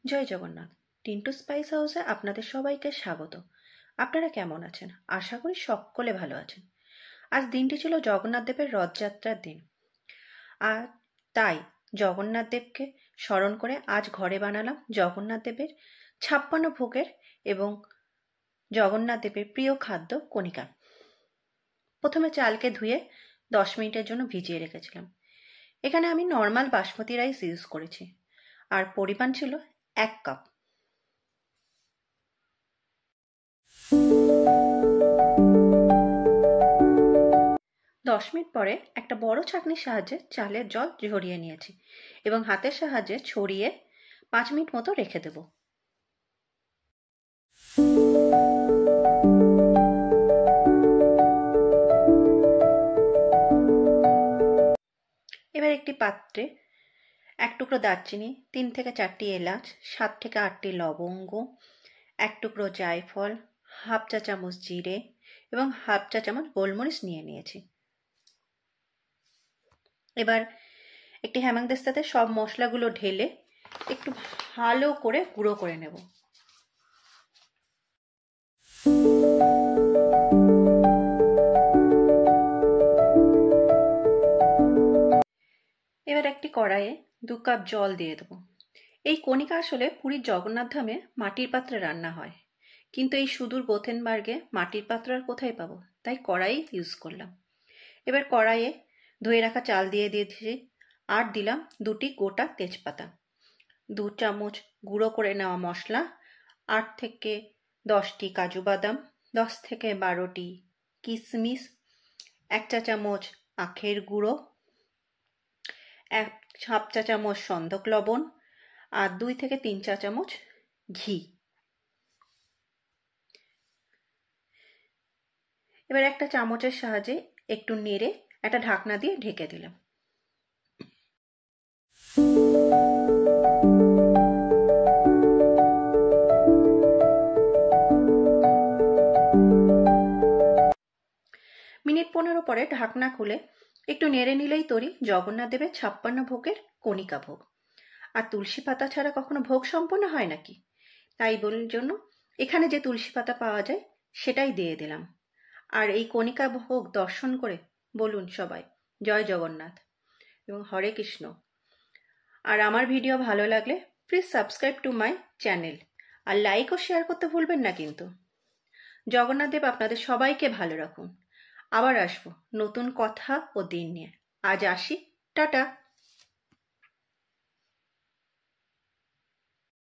জয় Jagannath. Tintu spice হাউসে আপনাদের সবাইকে স্বাগত। আপনারা কেমন আছেন? আশা করি সকলে ভালো আছেন। আজ দিনটি ছিল জগন্নাথ দেবের রথযাত্রার দিন, আর তাই জগন্নাথ দেবকে স্মরণ করে আজ ঘরে বানালাম জগন্নাথ দেবের 56 ভোগের এবং জগন্নাথ দেবের প্রিয় খাদ্য কণিকা। প্রথমে চালকে ধুয়ে 10 মিনিটের জন্য ভিজিয়ে রেখেছিলাম। এখানে আমি নর্মাল বাসমতি রাইস ইউজ করেছি, আর পরিমাণ ছিল 1 কাপ। দশ মিনিট পরে একটা বড় ছাঁকনির সাহায্যে চালের জল ঝরিয়ে নিয়েছি এবং হাতের সাহায্যে ছড়িয়ে 5 মিনিট মতো রেখে দেব। এবার একটি পাত্রে 1 টুকরো দারচিনি, 3 থেকে 4টি এলাচ, 7 থেকে 8টি লবঙ্গ, 1 টুকরো জায়ফল, হাফ চা চামচ জিরে এবং হাফ চা চামচ গোলমরিচ নিয়ে নিয়েছি। এবার একটি হেমাংদিস্তাতে সব মশলাগুলো ঢেলে একটু ভালো করে গুঁড়ো করে নেব। এবার একটি কড়াইয়ে 2 কাপ জল দিয়ে দেবো। এই কণিকা আসলে পুরীর জগন্নাথ ধামে মাটির পাত্রে রান্না হয়, কিন্তু এই সুদূর গোথেনবার্গে মাটির পাত্র আর কোথায় পাবো, তাই কড়াই ইউজ করলাম। এবার কড়াইয়ে ধুয়ে রাখা চাল দিয়ে দিয়েছি, আর দিলাম 2টি গোটা তেজপাতা, 2 চামচ গুঁড়ো করে নেওয়া মশলা, 8 থেকে 10টি কাজু বাদাম, 10 থেকে 12টি কিশমিশ, 1 চা চামচ আখের গুঁড়ো, 1 হাফ চা চামচ সন্ধক লবণ, আর 2 থেকে 3 চা চামচ ঘি। এবার একটা চামচের সাহায্যে একটু নেড়ে একটা ঢাকনা দিয়ে ঢেকে দিলাম। মিনিট 15 পরে ঢাকনা খুলে একটু নেড়ে নিলেই তৈরি জগন্নাথ দেবের 56 ভোগের কণিকা ভোগ। আর তুলসী পাতা ছাড়া কখনো ভোগ সম্পন্ন হয় নাকি? তাই বলার জন্য এখানে যে তুলসী পাতা পাওয়া যায় সেটাই দিয়ে দিলাম। আর এই কণিকা ভোগ দর্শন করে বলুন সবাই জয় জগন্নাথ এবং হরে কৃষ্ণ। আর আমার ভিডিও ভালো লাগলে please subscribe to my channel, আর লাইক ও শেয়ার করতে ভুলবেন না কিন্তু। জগন্নাথ দেব আপনাদের সবাইকে ভালো রাখুন। আবার আসবো নতুন কথা ও দিন নিয়ে। আজ আসি, টাটা।